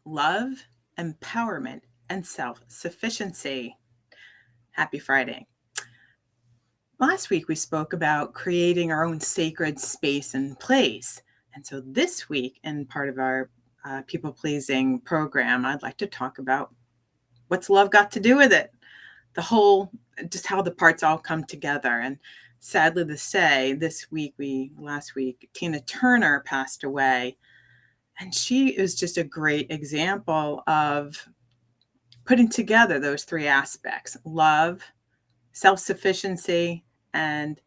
love, empowerment, and self-sufficiency. Happy Friday. Last week, we spoke about creating our own sacred space and place. And so this week, in part of our people-pleasing program, I'd like to talk about what's love got to do with it? Just how the parts all come together. And sadly to say, last week, Tina Turner passed away. And she is just a great example of putting together those three aspects: love, self-sufficiency, and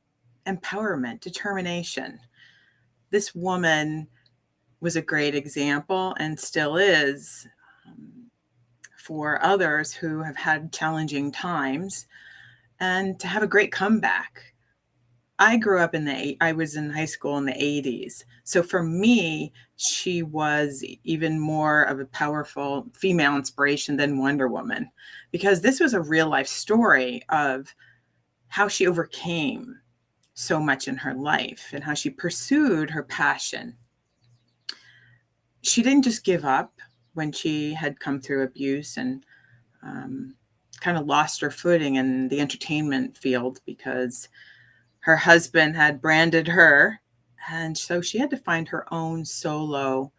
empowerment, determination. This woman was a great example and still is for others who have had challenging times, and to have a great comeback. I grew up I was in high school in the 80s. So for me, she was even more of a powerful female inspiration than Wonder Woman, because this was a real life story of how she overcame so much in her life and how she pursued her passion. She didn't just give up when she had come through abuse and kind of lost her footing in the entertainment field because her husband had branded her, and so she had to find her own solo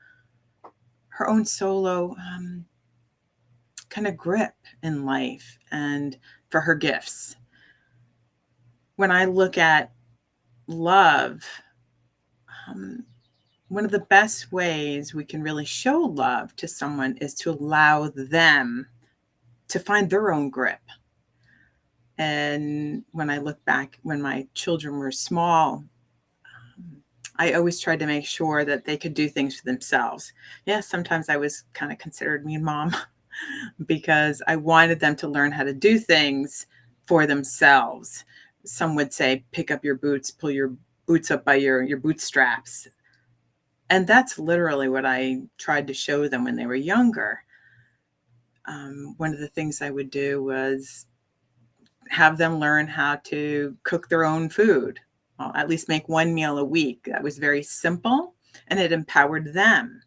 kind of grip in life and for her gifts. When I look at love, one of the best ways we can really show love to someone is to allow them to find their own grip. And when I look back, when my children were small, I always tried to make sure that they could do things for themselves. Yes, sometimes I was kind of considered mean mom because I wanted them to learn how to do things for themselves. Some would say, pick up your boots, pull your boots up by your bootstraps. And that's literally what I tried to show them when they were younger. One of the things I would do was have them learn how to cook their own food, well, at least make one meal a week. That was very simple, and it empowered them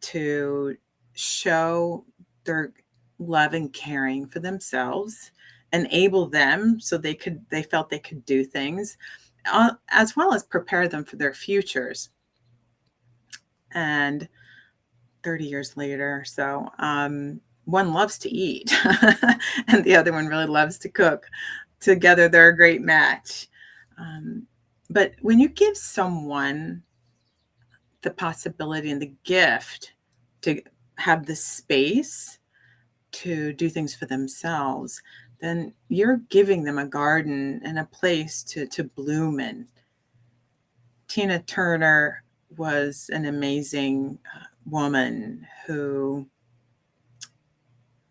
to show their love and caring for themselves, enable them so they felt they could do things, as well as prepare them for their futures. And 30 years later, so one loves to eat and the other one really loves to cook. Together, they're a great match. But when you give someone the possibility and the gift to have the space to do things for themselves, then you're giving them a garden and a place to bloom in. Tina Turner was an amazing woman who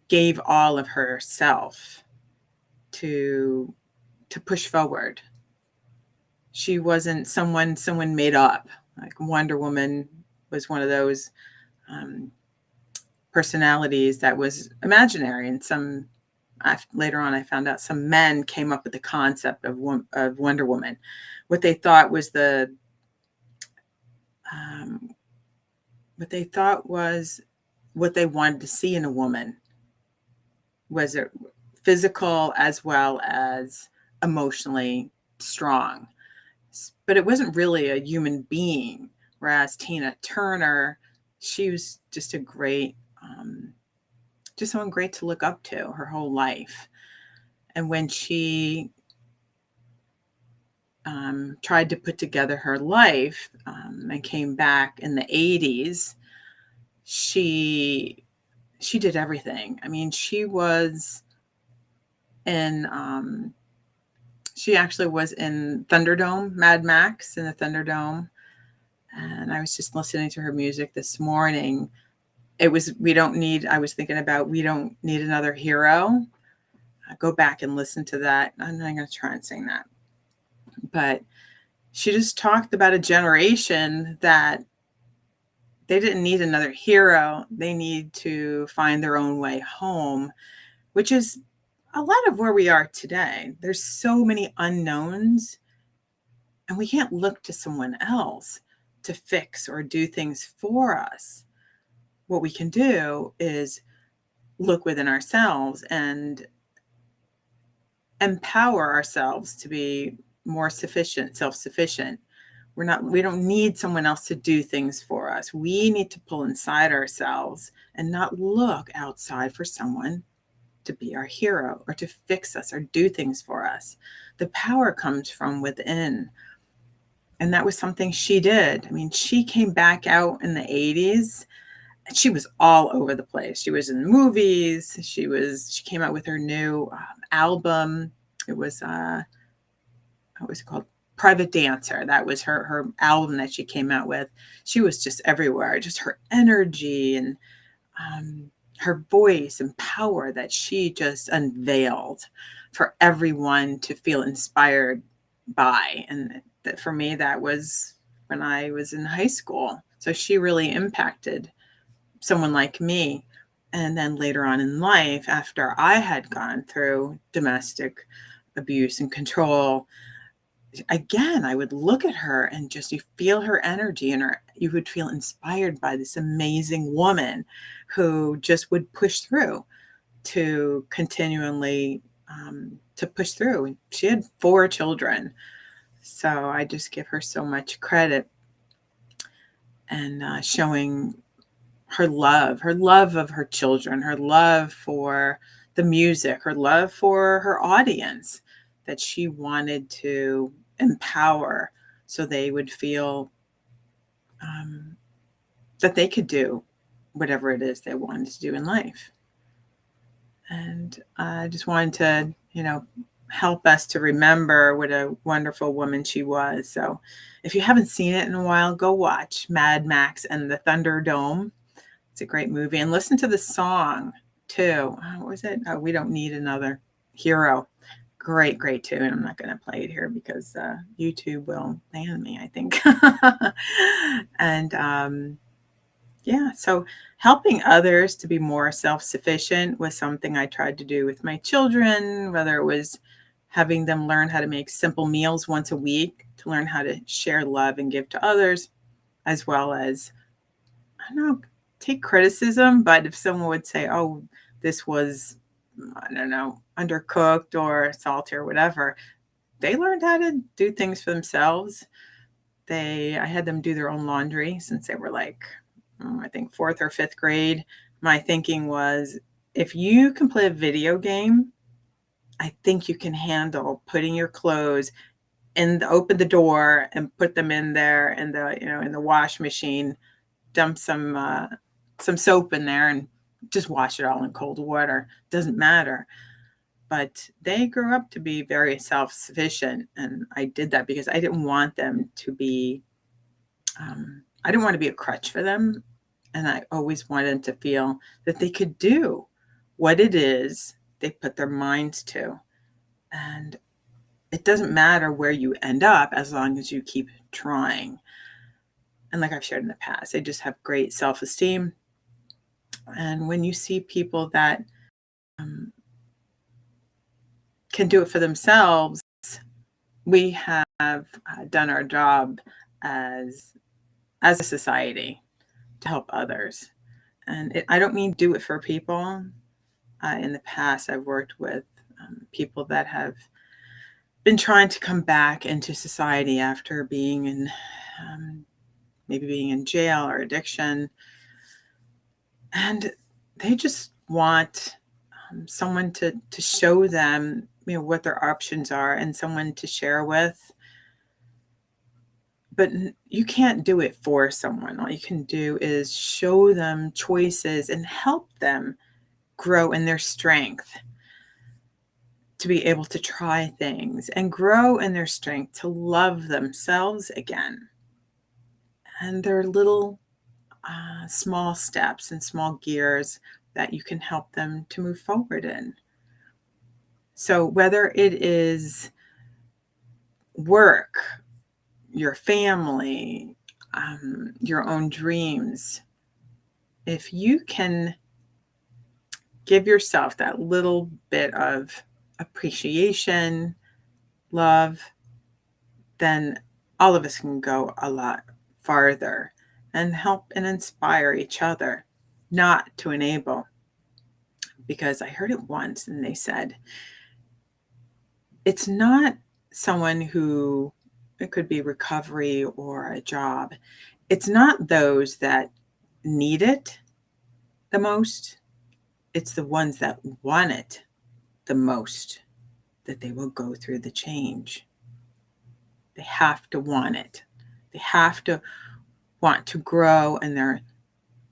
gave all of herself to push forward. She wasn't someone made up. Like Wonder Woman was one of those personalities that was imaginary. And later on, I found out some men came up with the concept of Wonder Woman. What they thought was what they wanted to see in a woman. Was it physical as well as emotionally strong? But it wasn't really a human being. Whereas Tina Turner, she was just just someone great to look up to her whole life. And when she tried to put together her life and came back in the 80s, she did everything. I mean, she actually was in Thunderdome, Mad Max in the Thunderdome. And I was just listening to her music this morning. I was thinking about We Don't Need Another Hero. Go back and listen to that. I'm not going to try and sing that. But she just talked about a generation that they didn't need another hero. They need to find their own way home, which is a lot of where we are today. There's so many unknowns, and we can't look to someone else to fix or do things for us. what we can do is look within ourselves and empower ourselves to be more sufficient, self-sufficient. We don't need someone else to do things for us. We need to pull inside ourselves and not look outside for someone to be our hero or to fix us or do things for us. The power comes from within. And that was something she did. I mean, she came back out in the 80s and she was all over the place. She was in movies. She came out with her new album. It was what was it called? Private Dancer. That was her album that she came out with. She was just everywhere. Just her energy and her voice and power that she just unveiled for everyone to feel inspired by. And that for me, that was when I was in high school. So she really impacted someone like me. And then later on in life, after I had gone through domestic abuse and control, again, I would look at her and just you feel her energy and you would feel inspired by this amazing woman who just would push through to continually to push through. And she had 4 children. So I just give her so much credit and showing her love of her children, her love for the music, her love for her audience that she wanted to empower so they would feel that they could do whatever it is they wanted to do in life. And I just wanted to, help us to remember what a wonderful woman she was. So if you haven't seen it in a while, go watch Mad Max and the Thunderdome. It's a great movie. And listen to the song too. What was it? Oh, We Don't Need Another Hero. Great, great tune. I'm not going to play it here because YouTube will ban me, I think. And yeah, so helping others to be more self-sufficient was something I tried to do with my children, whether it was having them learn how to make simple meals once a week, to learn how to share love and give to others, as well as, I don't know, take criticism. But if someone would say, oh, this was, I don't know, undercooked or salty or whatever, they learned how to do things for themselves. I had them do their own laundry since they were like, I think 4th or 5th grade. My thinking was, if you can play a video game, I think you can handle putting your clothes open the door and put them in there in the wash machine, dump some soap in there and just wash it all in cold water. Doesn't matter. But they grew up to be very self-sufficient. And I did that because I didn't want them to be, I didn't want to be a crutch for them. And I always wanted them to feel that they could do what it is they put their minds to. And it doesn't matter where you end up as long as you keep trying. And like I've shared in the past, they just have great self-esteem. And when you see people that can do it for themselves, we have done our job as a society to help others. And I don't mean do it for people. In the past, I've worked with people that have been trying to come back into society after being in maybe being in jail or addiction. And they just want someone to show them, what their options are and someone to share with. But you can't do it for someone. All you can do is show them choices and help them grow in their strength to be able to try things and grow in their strength to love themselves again. And there are little small steps and small gears that you can help them to move forward in. So whether it is work, your family, your own dreams, if you can give yourself that little bit of appreciation, love, then all of us can go a lot farther and help and inspire each other. not to enable. Because I heard it once and they said, it's not someone who, it could be recovery or a job. It's not those that need it the most. It's the ones that want it the most that they will go through the change. They have to want it. They have to want to grow in their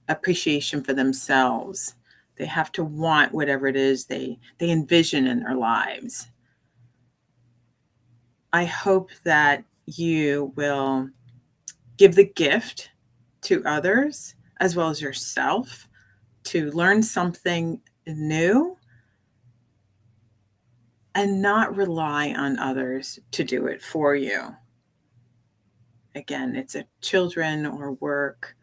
appreciation for themselves. They have to want whatever it is they envision in their lives. I hope that you will give the gift to others as well as yourself to learn something new and not rely on others to do it for you. Again, it's a children or work.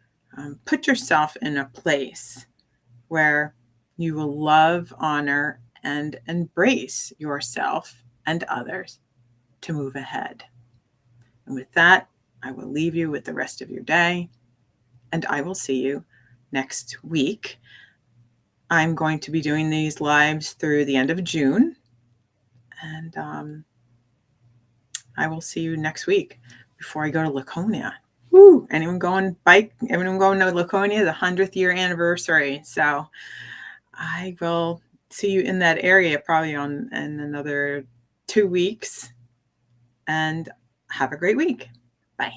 Put yourself in a place where you will love, honor, and embrace yourself and others to move ahead. And with that, I will leave you with the rest of your day, and I will see you next week. I'm going to be doing these lives through the end of June, and I will see you next week before I go to Laconia. Woo! Anyone going bike? Anyone going to Laconia? The 100th year anniversary. So I will see you in that area probably in another 2 weeks. And have a great week. Bye.